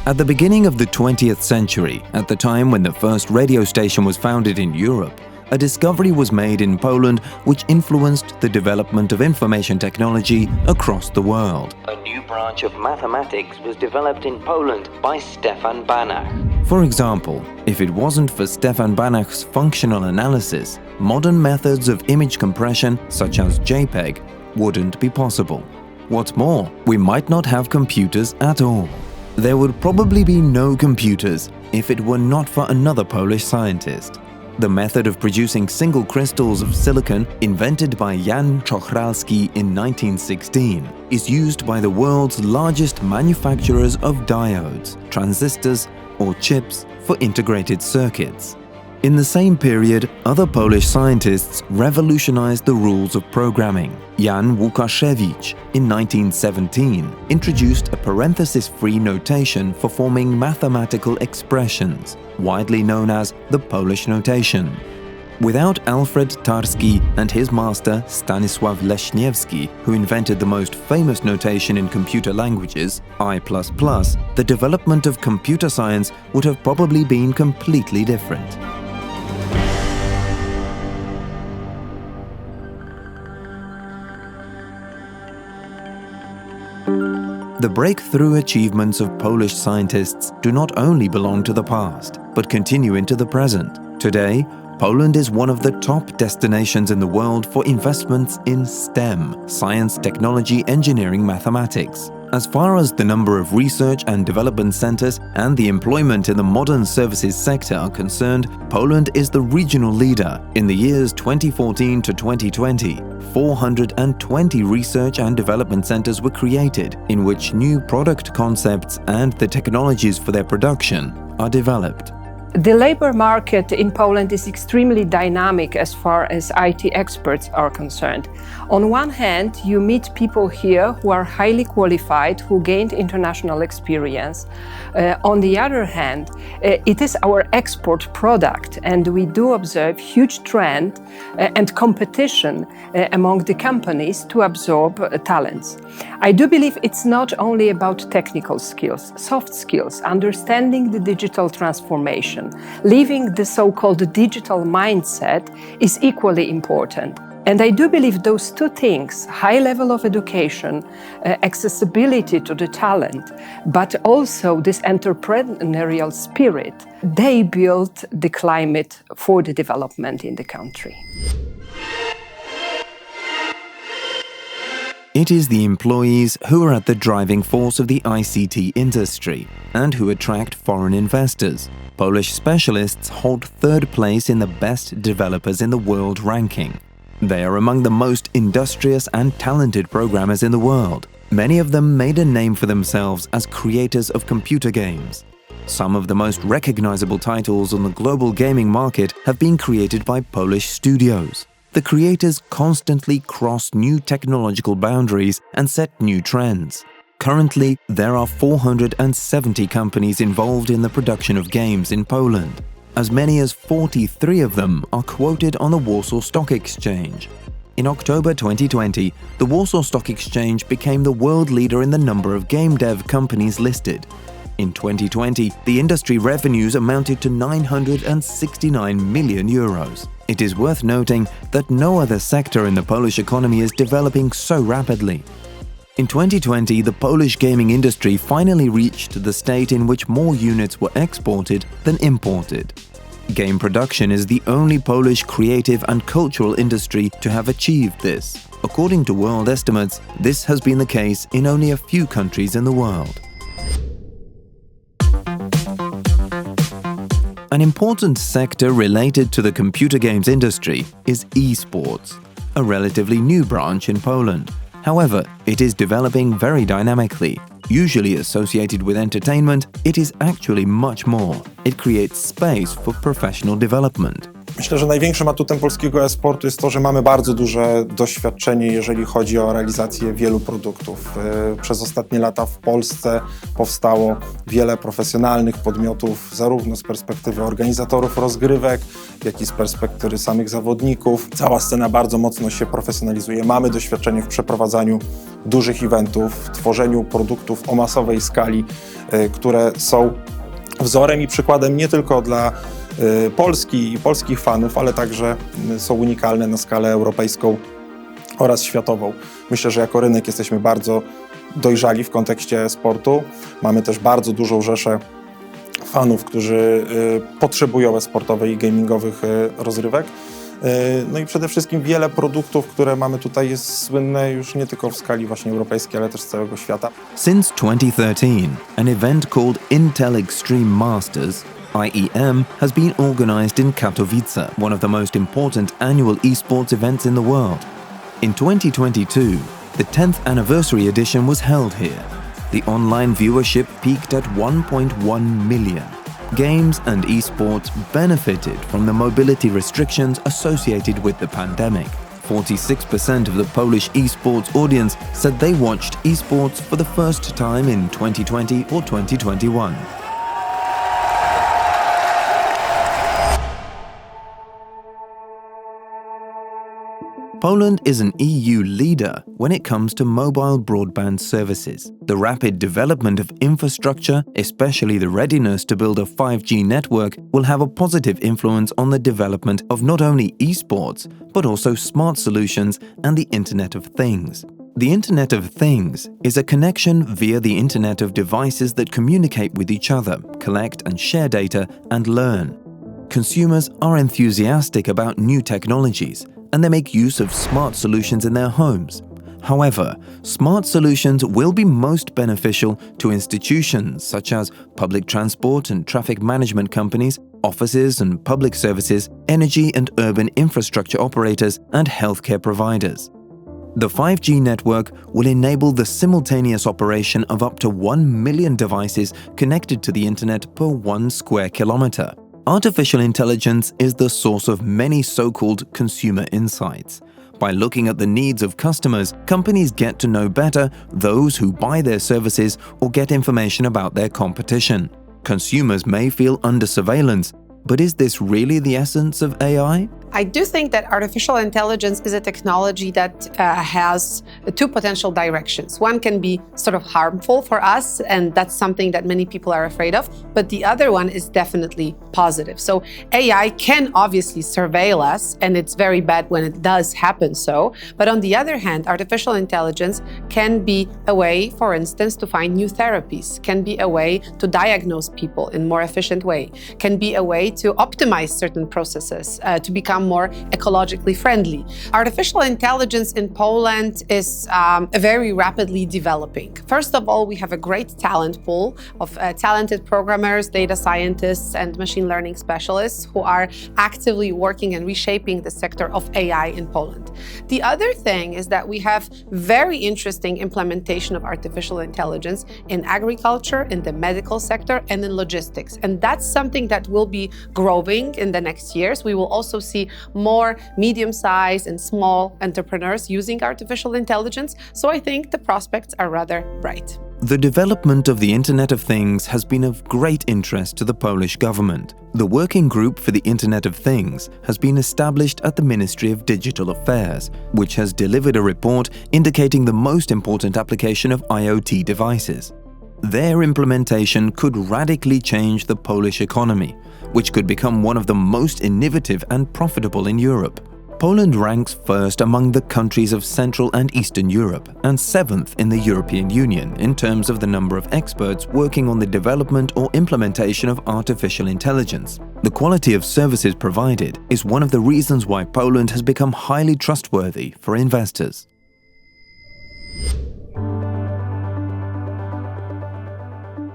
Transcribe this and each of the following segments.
At the beginning of the 20th century, at the time when the first radio station was founded in Europe, a discovery was made in Poland which influenced the development of information technology across the world. A new branch of mathematics was developed in Poland by Stefan Banach. For example, if it wasn't for Stefan Banach's functional analysis, modern methods of image compression, such as JPEG, wouldn't be possible. What's more, we might not have computers at all. There would probably be no computers if it were not for another Polish scientist. The method of producing single crystals of silicon, invented by Jan Czochralski in 1916, is used by the world's largest manufacturers of diodes, transistors, or chips for integrated circuits. In the same period, other Polish scientists revolutionized the rules of programming. Jan Łukasiewicz, in 1917, introduced a parenthesis-free notation for forming mathematical expressions, widely known as the Polish notation. Without Alfred Tarski and his master Stanisław Leśniewski, who invented the most famous notation in computer languages, I++, the development of computer science would have probably been completely different. The breakthrough achievements of Polish scientists do not only belong to the past, but continue into the present. Today, Poland is one of the top destinations in the world for investments in STEM, science, technology, engineering, mathematics. As far as the number of research and development centers and the employment in the modern services sector are concerned, Poland is the regional leader. In the years 2014 to 2020, 420 research and development centers were created, in which new product concepts and the technologies for their production are developed. The labor market in Poland is extremely dynamic as far as IT experts are concerned. On one hand, you meet people here who are highly qualified, who gained international experience. On the other hand, it is our export product, and we do observe huge trend and competition among the companies to absorb talents. I do believe it's not only about technical skills, soft skills, understanding the digital transformation. Living the so-called digital mindset is equally important. And I do believe those two things, high level of education, accessibility to the talent, but also this entrepreneurial spirit, they build the climate for the development in the country. It is the employees who are at the driving force of the ICT industry and who attract foreign investors. Polish specialists hold third place in the best developers in the world ranking. They are among the most industrious and talented programmers in the world. Many of them made a name for themselves as creators of computer games. Some of the most recognizable titles on the global gaming market have been created by Polish studios. The creators constantly cross new technological boundaries and set new trends. Currently, there are 470 companies involved in the production of games in Poland. As many as 43 of them are quoted on the Warsaw Stock Exchange. In October 2020, the Warsaw Stock Exchange became the world leader in the number of game dev companies listed. In 2020, the industry revenues amounted to 969 million euros. It is worth noting that no other sector in the Polish economy is developing so rapidly. In 2020, the Polish gaming industry finally reached the state in which more units were exported than imported. Game production is the only Polish creative and cultural industry to have achieved this. According to world estimates, this has been the case in only a few countries in the world. An important sector related to the computer games industry is esports, a relatively new branch in Poland. However, it is developing very dynamically. Usually associated with entertainment, it is actually much more. It creates space for professional development. Myślę, że największym atutem polskiego e-sportu jest to, że mamy bardzo duże doświadczenie, jeżeli chodzi o realizację wielu produktów. Przez ostatnie lata w Polsce powstało wiele profesjonalnych podmiotów, zarówno z perspektywy organizatorów rozgrywek, jak i z perspektywy samych zawodników. Cała scena bardzo mocno się profesjonalizuje. Mamy doświadczenie w przeprowadzaniu dużych eventów, w tworzeniu produktów o masowej skali, które są wzorem i przykładem nie tylko dla Polski i polskich fanów, ale także są unikalne na skalę europejską oraz światową. Myślę, że jako rynek jesteśmy bardzo dojrzali w kontekście sportu. Mamy też bardzo dużą rzeszę fanów, którzy potrzebują e-sportowych i gamingowych rozrywek. No i przede wszystkim wiele produktów, które mamy tutaj, jest słynne już nie tylko w skali właśnie europejskiej, ale też z całego świata. Since 2013, an event called Intel Extreme Masters IEM has been organized in Katowice, one of the most important annual esports events in the world. In 2022, the 10th anniversary edition was held here. The online viewership peaked at 1.1 million. Games and esports benefited from the mobility restrictions associated with the pandemic. 46% of the Polish esports audience said they watched esports for the first time in 2020 or 2021. Poland is an EU leader when it comes to mobile broadband services. The rapid development of infrastructure, especially the readiness to build a 5G network, will have a positive influence on the development of not only esports, but also smart solutions and the Internet of Things. The Internet of Things is a connection via the Internet of devices that communicate with each other, collect and share data, and learn. Consumers are enthusiastic about new technologies, and they make use of smart solutions in their homes. However, smart solutions will be most beneficial to institutions such as public transport and traffic management companies, offices and public services, energy and urban infrastructure operators, and healthcare providers. The 5G network will enable the simultaneous operation of up to 1 million devices connected to the internet per 1 square kilometer. Artificial intelligence is the source of many so-called consumer insights. By looking at the needs of customers, companies get to know better those who buy their services or get information about their competition. Consumers may feel under surveillance, but is this really the essence of AI? I do think that artificial intelligence is a technology that has two potential directions. One can be sort of harmful for us, and that's something that many people are afraid of, but the other one is definitely positive. So AI can obviously surveil us, and it's very bad when it does happen so. But on the other hand, artificial intelligence can be a way, for instance, to find new therapies, can be a way to diagnose people in a more efficient way, can be a way to optimize certain processes, to become more ecologically friendly. Artificial intelligence in Poland is very rapidly developing. First of all, we have a great talent pool of talented programmers, data scientists, and machine learning specialists who are actively working and reshaping the sector of AI in Poland. The other thing is that we have very interesting implementation of artificial intelligence in agriculture, in the medical sector, and in logistics. And that's something that will be growing in the next years. We will also see more medium-sized and small entrepreneurs using artificial intelligence. So I think the prospects are rather bright. The development of the Internet of Things has been of great interest to the Polish government. The Working Group for the Internet of Things has been established at the Ministry of Digital Affairs, which has delivered a report indicating the most important application of IoT devices. Their implementation could radically change the Polish economy, which could become one of the most innovative and profitable in Europe. Poland ranks first among the countries of Central and Eastern Europe and 7th in the European Union in terms of the number of experts working on the development or implementation of artificial intelligence. The quality of services provided is one of the reasons why Poland has become highly trustworthy for investors.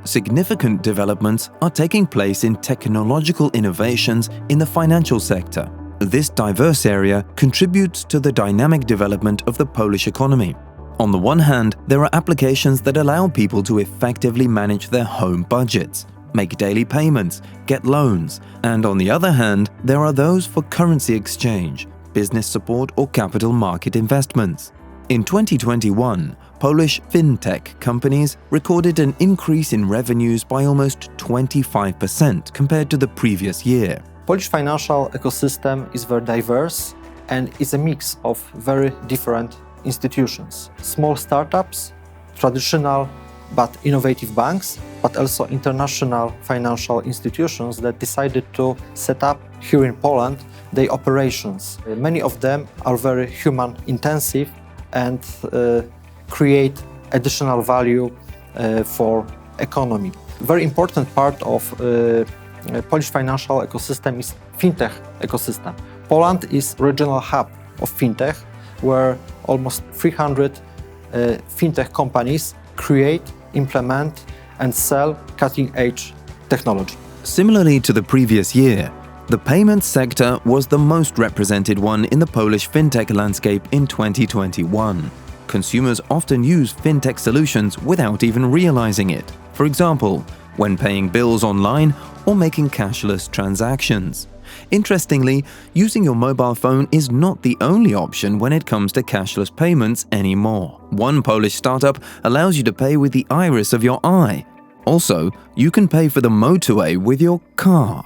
Significant developments are taking place in technological innovations in the financial sector. This diverse area contributes to the dynamic development of the Polish economy. On the one hand, there are applications that allow people to effectively manage their home budgets. make daily payments, get loans, and on the other hand, there are those for currency exchange, business support or capital market investments. In 2021, Polish fintech companies recorded an increase in revenues by almost 25% compared to the previous year. Polish financial ecosystem is very diverse and is a mix of very different institutions. Small startups, traditional but innovative banks, but also international financial institutions that decided to set up here in Poland their operations. Many of them are very human intensive and create additional value for economy. Very important part of Polish financial ecosystem is fintech ecosystem. Poland is regional hub of fintech, where almost 300 fintech companies create, implement and sell cutting-edge technology. Similarly to the previous year, the payments sector was the most represented one in the Polish fintech landscape in 2021. Consumers often use fintech solutions without even realizing it. For example, when paying bills online or making cashless transactions. Interestingly, using your mobile phone is not the only option when it comes to cashless payments anymore. One Polish startup allows you to pay with the iris of your eye. Also, you can pay for the motorway with your car.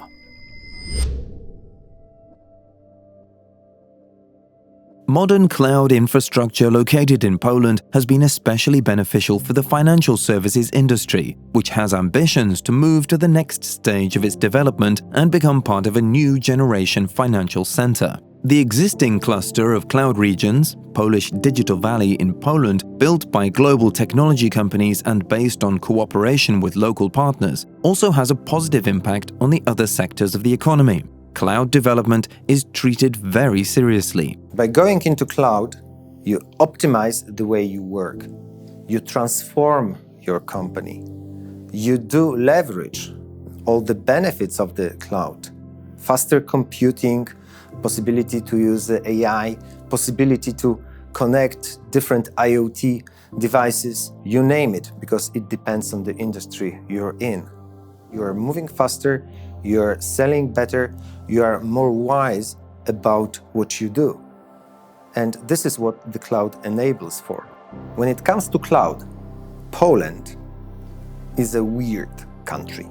Modern cloud infrastructure located in Poland has been especially beneficial for the financial services industry, which has ambitions to move to the next stage of its development and become part of a new generation financial center. The existing cluster of cloud regions, Polish Digital Valley in Poland, built by global technology companies and based on cooperation with local partners, also has a positive impact on the other sectors of the economy. Cloud development is treated very seriously. By going into cloud, you optimize the way you work. You transform your company. You do leverage all the benefits of the cloud. Faster computing, possibility to use AI, possibility to connect different IoT devices, you name it, because it depends on the industry you're in. You are moving faster, you are selling better, you are more wise about what you do. And this is what the cloud enables for. When it comes to cloud, Poland is a weird country,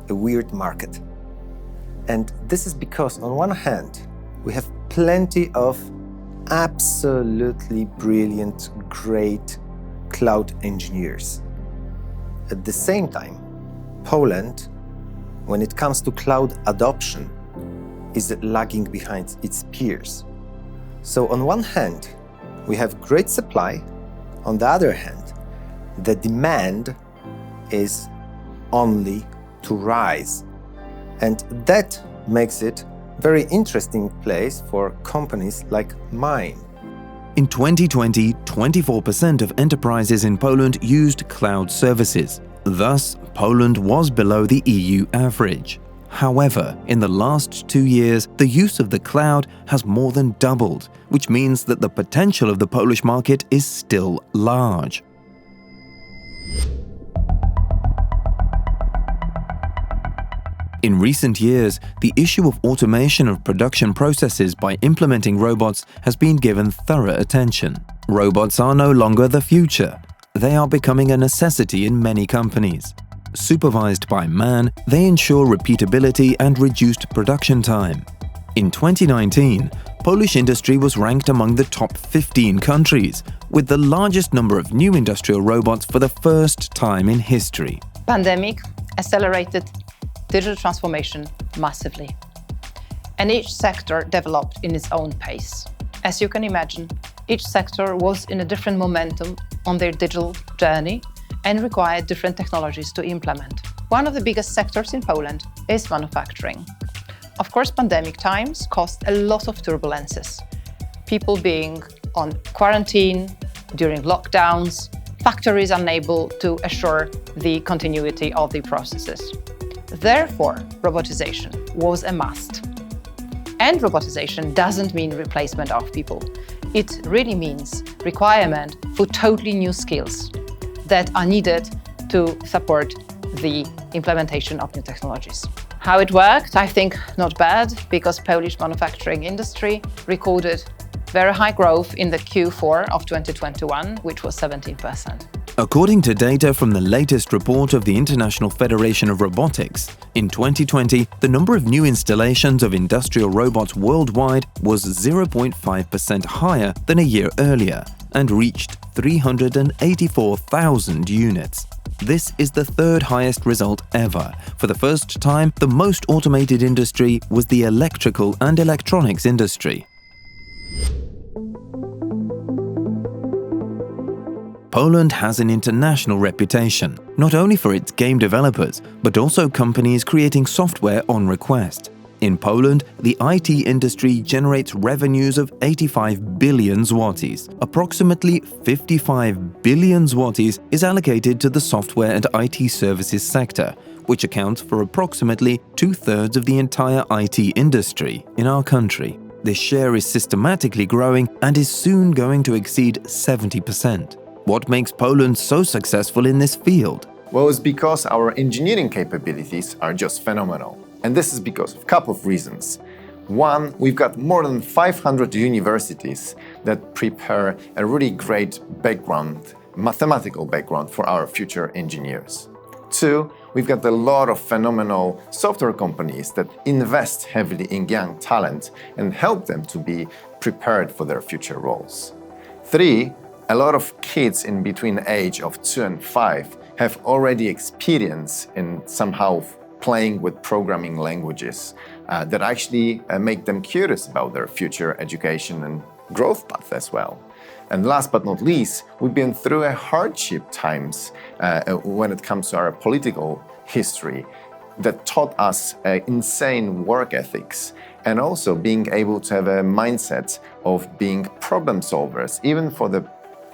a weird market. And this is because, on one hand, we have plenty of absolutely brilliant, great cloud engineers. At the same time, Poland, when it comes to cloud adoption, is lagging behind its peers. So on one hand, we have great supply. On the other hand, the demand is only to rise. And that makes it a very interesting place for companies like mine. In 2020, 24% of enterprises in Poland used cloud services. Thus, Poland was below the EU average. However, in the last 2 years, the use of the cloud has more than doubled, which means that the potential of the Polish market is still large. In recent years, the issue of automation of production processes by implementing robots has been given thorough attention. Robots are no longer the future. They are becoming a necessity in many companies. Supervised by man, they ensure repeatability and reduced production time. In 2019, Polish industry was ranked among the top 15 countries, with the largest number of new industrial robots for the first time in history. Pandemic accelerated digital transformation massively, and each sector developed in its own pace. As you can imagine, each sector was in a different momentum on their digital journey and required different technologies to implement. One of the biggest sectors in Poland is manufacturing. Of course, pandemic times caused a lot of turbulences. People being on quarantine, during lockdowns, factories unable to assure the continuity of the processes. Therefore, robotization was a must. And robotization doesn't mean replacement of people. It really means requirement for totally new skills that are needed to support the implementation of new technologies. How it worked, I think not bad, because Polish manufacturing industry recorded very high growth in the Q4 of 2021, which was 17%. According to data from the latest report of the International Federation of Robotics, in 2020, the number of new installations of industrial robots worldwide was 0.5% higher than a year earlier and reached 384,000 units. This is the third highest result ever. For the first time, the most automated industry was the electrical and electronics industry. Poland has an international reputation, not only for its game developers, but also companies creating software on request. In Poland, the IT industry generates revenues of 85 billion zlotys. Approximately 55 billion zlotys is allocated to the software and IT services sector, which accounts for approximately 2/3 of the entire IT industry in our country. This share is systematically growing and is soon going to exceed 70%. What makes Poland so successful in this field? Well, it's because our engineering capabilities are just phenomenal. And this is because of a couple of reasons. One, we've got more than 500 universities that prepare a really great background, mathematical background for our future engineers. Two, we've got a lot of phenomenal software companies that invest heavily in young talent and help them to be prepared for their future roles. Three, a lot of kids in between age of 2 and 5 have already experience in somehow playing with programming languages that actually make them curious about their future education and growth path as well. And last but not least, we've been through a hardship times when it comes to our political history that taught us insane work ethics and also being able to have a mindset of being problem solvers, even for the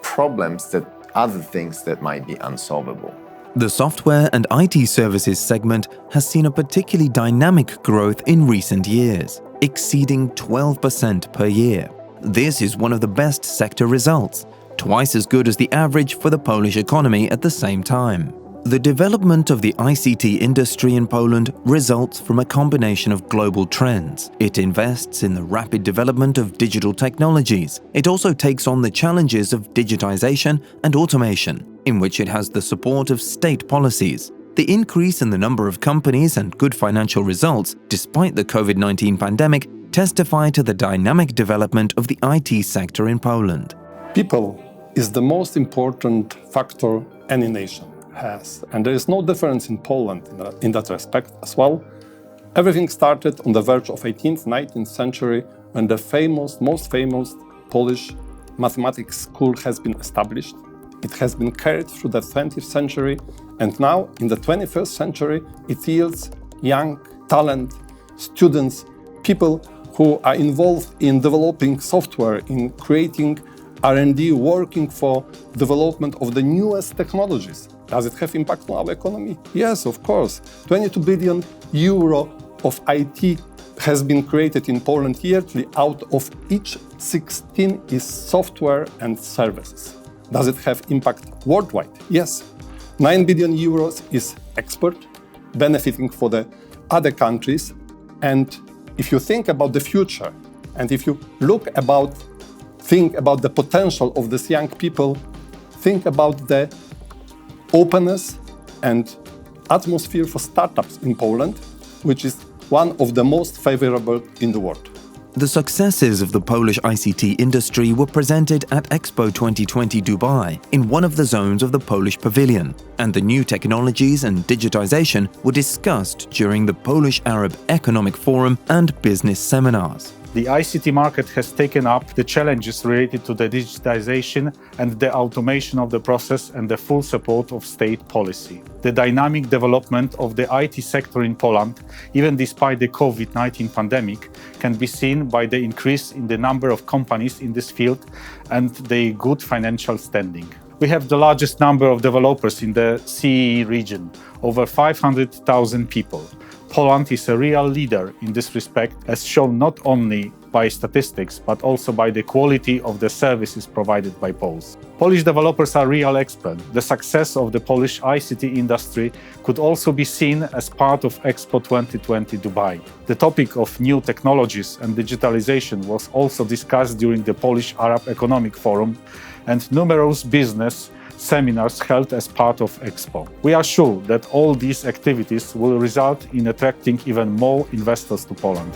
problems that other things that might be unsolvable. The software and IT services segment has seen a particularly dynamic growth in recent years, exceeding 12% per year. This is one of the best sector results, twice as good as the average for the Polish economy at the same time. The development of the ICT industry in Poland results from a combination of global trends. It invests in the rapid development of digital technologies. It also takes on the challenges of digitization and automation, in which it has the support of state policies. The increase in the number of companies and good financial results, despite the COVID-19 pandemic, testify to the dynamic development of the IT sector in Poland. People is the most important factor any nation has, and there is no difference in Poland in that respect as well. Everything started on the verge of 18th, 19th century when the most famous Polish mathematics school has been established. It has been carried through the 20th century, and now in the 21st century it yields young talent, students, people who are involved in developing software, in creating R&D, working for development of the newest technologies. Does it have impact on our economy? Yes, of course. 22 billion euro of IT has been created in Poland yearly. Out of each 16 is software and services. Does it have impact worldwide? Yes. 9 billion euros is export, benefiting for the other countries. And if you think about the future, and if you think about the potential of these young people, think about the openness and atmosphere for startups in Poland, which is one of the most favorable in the world. The successes of the Polish ICT industry were presented at Expo 2020 Dubai in one of the zones of the Polish pavilion, and the new technologies and digitization were discussed during the Polish Arab Economic Forum and business seminars. The ICT market has taken up the challenges related to the digitization and the automation of the process and the full support of state policy. The dynamic development of the IT sector in Poland, even despite the COVID-19 pandemic, can be seen by the increase in the number of companies in this field and their good financial standing. We have the largest number of developers in the CEE region, over 500,000 people. Poland is a real leader in this respect, as shown not only by statistics, but also by the quality of the services provided by Poles. Polish developers are real experts. The success of the Polish ICT industry could also be seen as part of Expo 2020 Dubai. The topic of new technologies and digitalization was also discussed during the Polish Arab Economic Forum and numerous business seminars held as part of Expo. We are sure that all these activities will result in attracting even more investors to Poland.